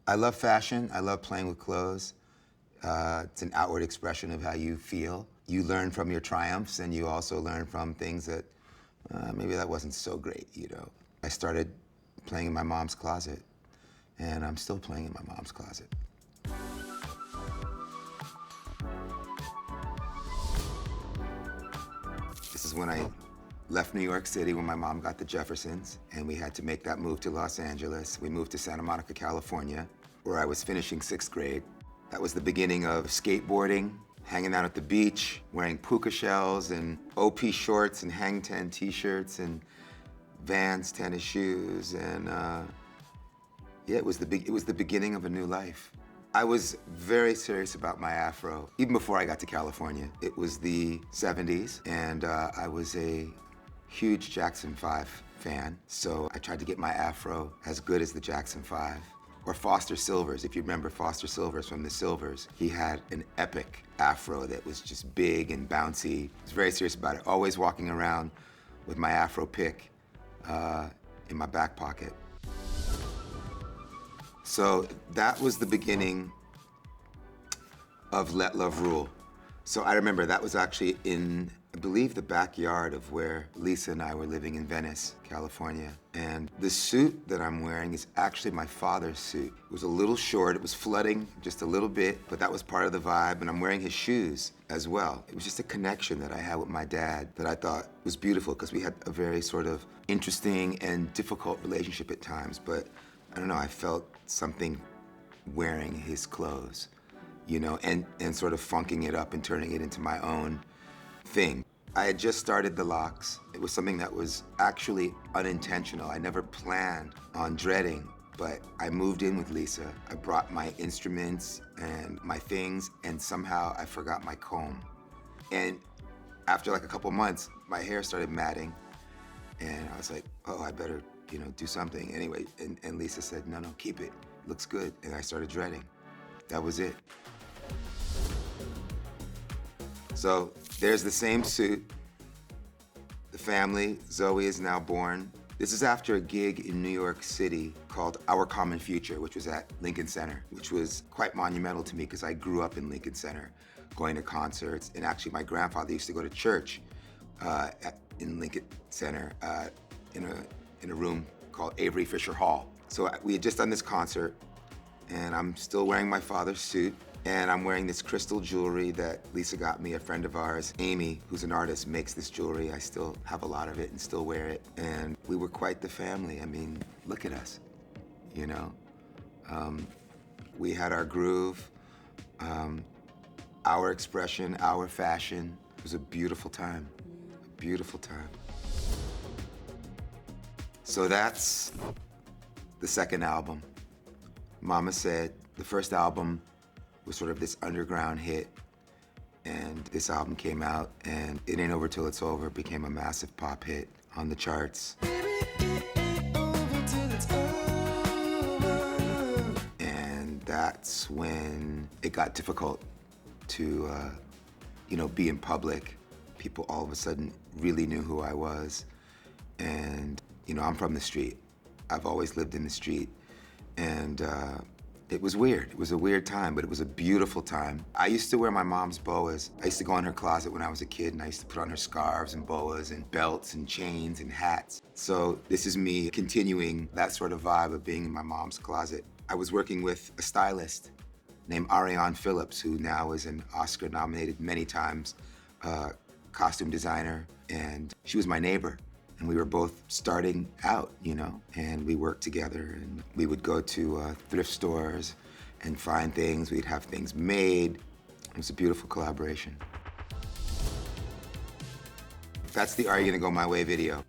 I love fashion. I love playing with clothes. It's an outward expression of how you feel. You learn from your triumphs, and you also learn from things that maybe that wasn't so great, you know. I started playing in my mom's closet, and I'm still playing in my mom's closet. This is when I left New York City when my mom got the Jeffersons, and we had to make that move to Los Angeles. We moved to Santa Monica, California, where I was finishing 6th grade. That was the beginning of skateboarding, hanging out at the beach, wearing puka shells and OP shorts and Hang Ten t-shirts and Vans tennis shoes, and yeah, it was the beginning of a new life. I was very serious about my afro, even before I got to California. It was the 70s, and I was a huge Jackson 5 fan, so I tried to get my afro as good as the Jackson 5. Or Foster Silvers, if you remember Foster Silvers from the Silvers. He had an epic afro that was just big and bouncy. I was very serious about it, always walking around with my afro pick in my back pocket. So that was the beginning of Let Love Rule. So I remember that was actually in, I believe, the backyard of where Lisa and I were living in Venice, California. And the suit that I'm wearing is actually my father's suit. It was a little short, it was flooding just a little bit, but that was part of the vibe, and I'm wearing his shoes as well. It was just a connection that I had with my dad that I thought was beautiful, because we had a very sort of interesting and difficult relationship at times, but I don't know, I felt something wearing his clothes, you know, and sort of funking it up and turning it into my own thing. I had just started the locks. It was something that was actually unintentional. I never planned on dreading, but I moved in with Lisa. I brought my instruments and my things, and somehow I forgot my comb. And after like a couple months, my hair started matting, and I was like, oh, I better, you know, do something. Anyway, and Lisa said, no, keep it. It looks good. And I started dreading. That was it. So there's the same suit. The family, Zoe is now born. This is after a gig in New York City called Our Common Future, which was at Lincoln Center, which was quite monumental to me because I grew up in Lincoln Center, going to concerts. And actually, my grandfather used to go to church in Lincoln Center in a room called Avery Fisher Hall. So we had just done this concert, and I'm still wearing my father's suit. And I'm wearing this crystal jewelry that Lisa got me. A friend of ours, Amy, who's an artist, makes this jewelry. I still have a lot of it and still wear it. And we were quite the family. I mean, look at us, you know? We had our groove, our expression, our fashion. It was a beautiful time, a beautiful time. So that's the second album. Mama Said, the first album was sort of this underground hit, and this album came out, and It Ain't Over Till It's Over became a massive pop hit on the charts. And that's when it got difficult to, you know, be in public. People all of a sudden really knew who I was, and you know, I'm from the street. I've always lived in the street, and it was weird. It was a weird time, but it was a beautiful time. I used to wear my mom's boas. I used to go in her closet when I was a kid, and I used to put on her scarves and boas and belts and chains and hats. So this is me continuing that sort of vibe of being in my mom's closet. I was working with a stylist named Ariane Phillips, who now is an Oscar-nominated many times costume designer, and she was my neighbor. And we were both starting out, you know, and we worked together, and we would go to thrift stores and find things. We'd have things made. It was a beautiful collaboration. That's the Are You Gonna Go My Way video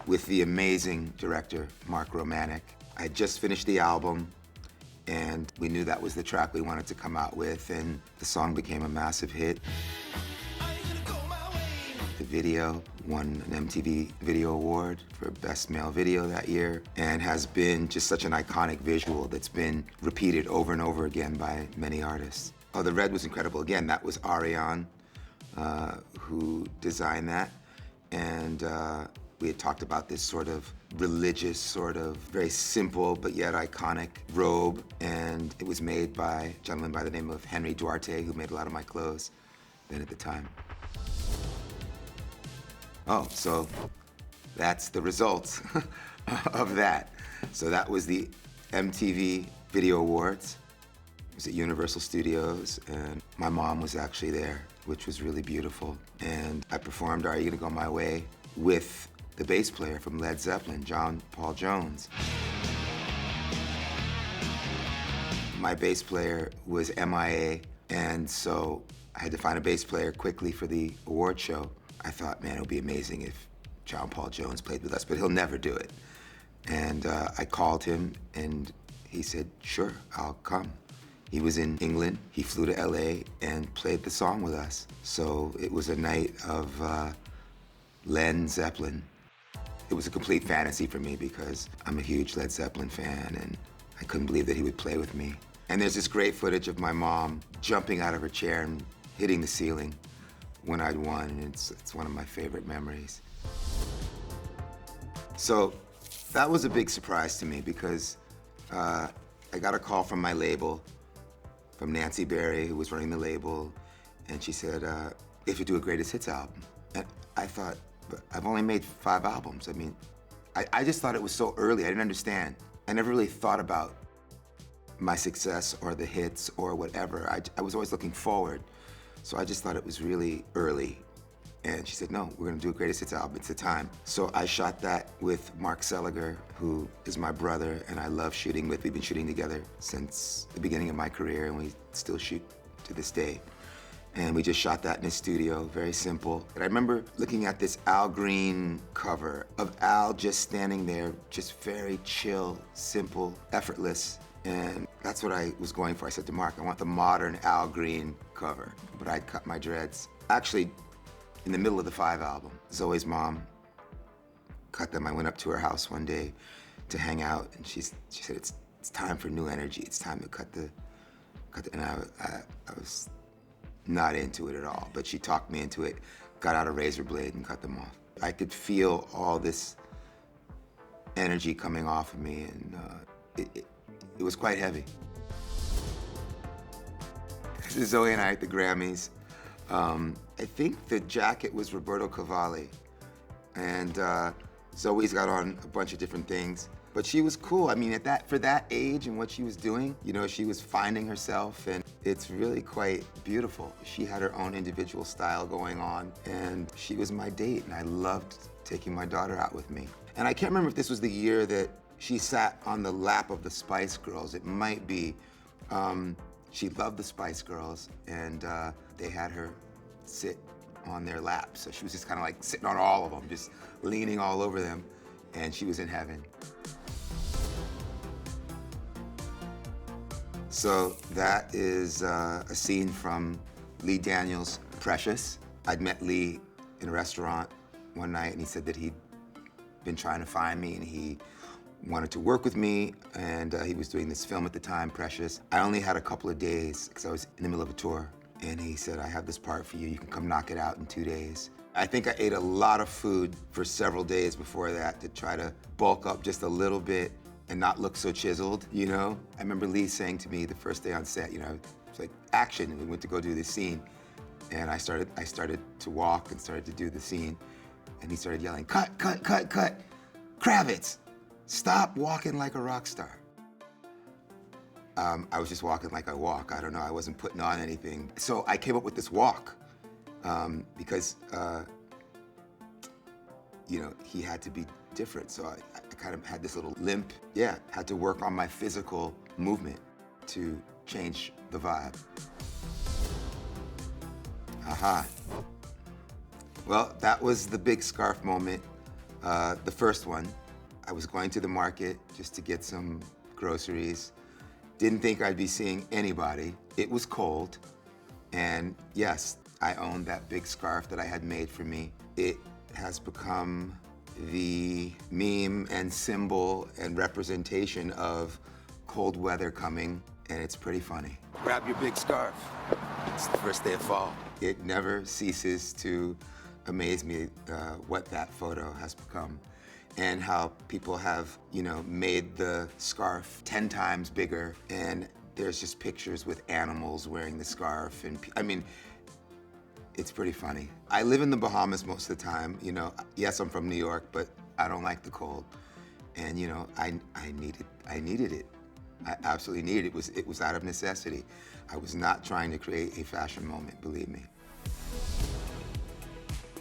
with the amazing director, Mark Romanek. I had just finished the album, and we knew that was the track we wanted to come out with, and the song became a massive hit. The video won an MTV Video Award for Best Male Video that year, and has been just such an iconic visual that's been repeated over and over again by many artists. Oh, the red was incredible. Again, that was Ariane who designed that, and We had talked about this sort of religious, sort of very simple but yet iconic robe, and it was made by a gentleman by the name of Henry Duarte, who made a lot of my clothes then at the time. Oh, so that's the results of that. So that was the MTV Video Awards. It was at Universal Studios, and my mom was actually there, which was really beautiful. And I performed Are You Gonna Go My Way with the bass player from Led Zeppelin, John Paul Jones. My bass player was MIA, and so I had to find a bass player quickly for the award show. I thought, man, it would be amazing if John Paul Jones played with us, but he'll never do it. And I called him, and he said, sure, I'll come. He was in England. He flew to LA and played the song with us. So it was a night of Led Zeppelin. It was a complete fantasy for me because I'm a huge Led Zeppelin fan, and I couldn't believe that he would play with me. And there's this great footage of my mom jumping out of her chair and hitting the ceiling when I'd won, and it's one of my favorite memories. So that was a big surprise to me because I got a call from my label, from Nancy Berry, who was running the label, and she said, if you do a greatest hits album. And I thought, but I've only made 5 albums. I mean, I just thought it was so early, I didn't understand. I never really thought about my success or the hits or whatever. I was always looking forward. So I just thought it was really early. And she said, no, we're gonna do a greatest hits album, it's the time. So I shot that with Mark Seliger, who is my brother and I love shooting with. We've been shooting together since the beginning of my career, and we still shoot to this day. And we just shot that in his studio, very simple. And I remember looking at this Al Green cover of Al just standing there, just very chill, simple, effortless. And that's what I was going for. I said to Mark, I want the modern Al Green cover. But I'd cut my dreads. Actually, in the middle of the 5 album, Zoe's mom cut them. I went up to her house one day to hang out, and she said, it's time for new energy. It's time to cut the and I was not into it at all, but she talked me into it, got out a razor blade and cut them off. I could feel all this energy coming off of me, and it was quite heavy. Zoe and I at the Grammys. I think the jacket was Roberto Cavalli, and Zoe's got on a bunch of different things, but she was cool. I mean, for that age and what she was doing, you know, she was finding herself, and it's really quite beautiful. She had her own individual style going on, and she was my date, and I loved taking my daughter out with me. And I can't remember if this was the year that she sat on the lap of the Spice Girls. It might be. She loved the Spice Girls, and they had her sit on their lap. So she was just kind of like sitting on all of them, just leaning all over them, and she was in heaven. So that is a scene from Lee Daniels' Precious. I'd met Lee in a restaurant one night, and he said that he'd been trying to find me, and he wanted to work with me, and he was doing this film at the time, Precious. I only had a couple of days because I was in the middle of a tour, and he said, I have this part for you. You can come knock it out in 2 days. I think I ate a lot of food for several days before that to try to bulk up just a little bit and not look so chiseled, you know? I remember Lee saying to me the first day on set, you know, it's like action, and we went to go do this scene. And I started to walk and started to do the scene, and he started yelling, cut, cut, cut, cut. Kravitz, stop walking like a rock star. I was just walking like I walk. I don't know, I wasn't putting on anything. So I came up with this walk because, you know, he had to be different. So I kind of had this little limp. Yeah, had to work on my physical movement to change the vibe. Aha. Well, that was the big scarf moment, the first one. I was going to the market just to get some groceries. Didn't think I'd be seeing anybody. It was cold, and yes, I owned that big scarf that I had made for me. It has become the meme and symbol and representation of cold weather coming, and it's pretty funny. Grab your big scarf. It's the first day of fall. It never ceases to amazed me what that photo has become and how people have, you know, made the scarf 10 times bigger, and there's just pictures with animals wearing the scarf, and I mean, it's pretty funny. I live in the Bahamas most of the time, you know. Yes, I'm from New York, but I don't like the cold. And you know, I needed it. I absolutely needed it. It was out of necessity. I was not trying to create a fashion moment, believe me.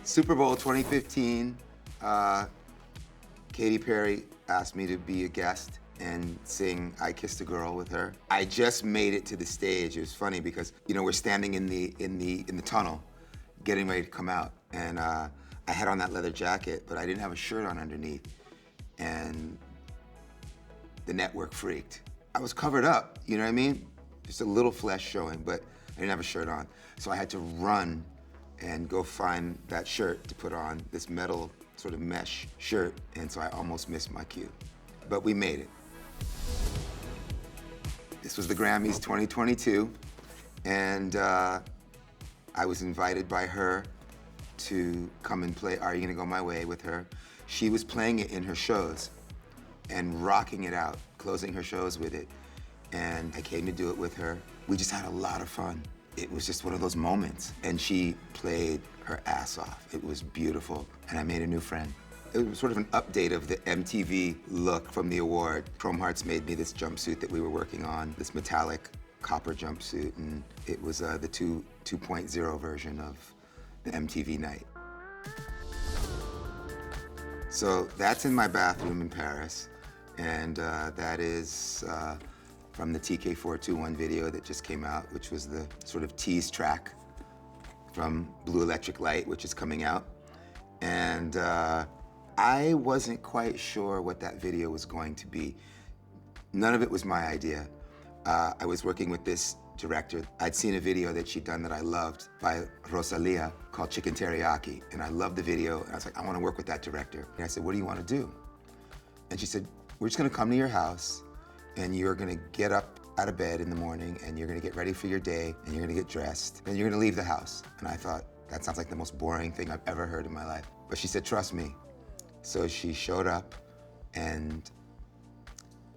Super Bowl 2015, Katy Perry asked me to be a guest and sing I Kissed a Girl with her. I just made it to the stage. It was funny because, you know, we're standing in the tunnel, getting ready to come out. And I had on that leather jacket, but I didn't have a shirt on underneath. And the network freaked. I was covered up, you know what I mean? Just a little flesh showing, but I didn't have a shirt on. So I had to run and go find that shirt to put on, this metal sort of mesh shirt, and so I almost missed my cue. But we made it. This was the Grammys 2022, and I was invited by her to come and play Are You Gonna Go My Way with her. She was playing it in her shows and rocking it out, closing her shows with it. And I came to do it with her. We just had a lot of fun. It was just one of those moments. And she played her ass off. It was beautiful, and I made a new friend. It was sort of an update of the MTV look from the award. Chrome Hearts made me this jumpsuit that we were working on, this metallic copper jumpsuit, and it was the 2.0 version of the MTV night. So that's in my bathroom in Paris, and that is from the TK421 video that just came out, which was the sort of tease track from Blue Electric Light, which is coming out. And I wasn't quite sure what that video was going to be. None of it was my idea. I was working with this director. I'd seen a video that she'd done that I loved by Rosalia called Chicken Teriyaki, and I loved the video, and I was like, I want to work with that director. And I said, what do you want to do? And she said, we're just going to come to your house, and you're going to get up out of bed in the morning, and you're going to get ready for your day, and you're going to get dressed, and you're going to leave the house. And I thought, that sounds like the most boring thing I've ever heard in my life. But she said, trust me. So she showed up, and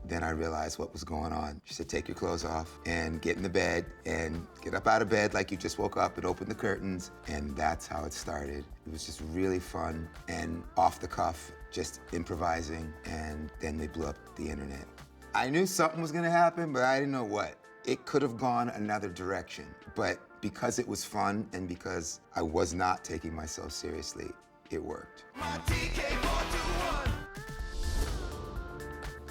then I realized what was going on. She said, take your clothes off and get in the bed and get up out of bed like you just woke up and open the curtains. And that's how it started. It was just really fun and off the cuff, just improvising. And then they blew up the internet. I knew something was gonna happen, but I didn't know what. It could have gone another direction, but because it was fun and because I was not taking myself seriously, it worked.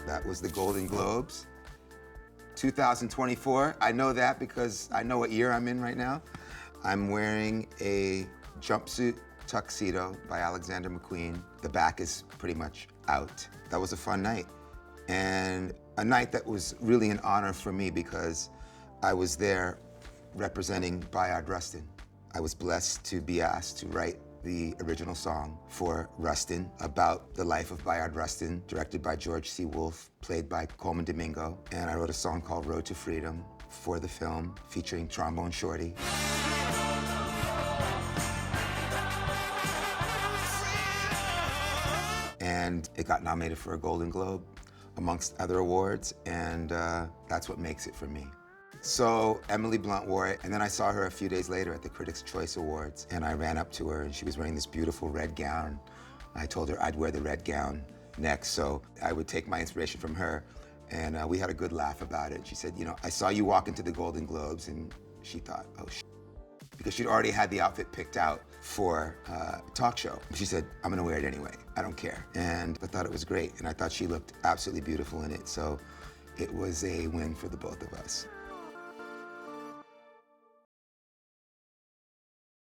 That was the Golden Globes. 2024, I know that because I know what year I'm in right now. I'm wearing a jumpsuit tuxedo by Alexander McQueen. The back is pretty much out. That was a fun night. And a night that was really an honor for me because I was there representing Bayard Rustin. I was blessed to be asked to write the original song for Rustin about the life of Bayard Rustin, directed by George C. Wolfe, played by Coleman Domingo. And I wrote a song called Road to Freedom for the film, featuring Trombone Shorty. And it got nominated for a Golden Globe, amongst other awards, and that's what makes it for me. So Emily Blunt wore it, and then I saw her a few days later at the Critics' Choice Awards, and I ran up to her, and she was wearing this beautiful red gown. I told her I'd wear the red gown next, so I would take my inspiration from her, and we had a good laugh about it. She said, you know, I saw you walk into the Golden Globes, and she thought, oh, because she'd already had the outfit picked out for a talk show. She said, I'm gonna wear it anyway, I don't care. And I thought it was great, and I thought she looked absolutely beautiful in it, so it was a win for the both of us.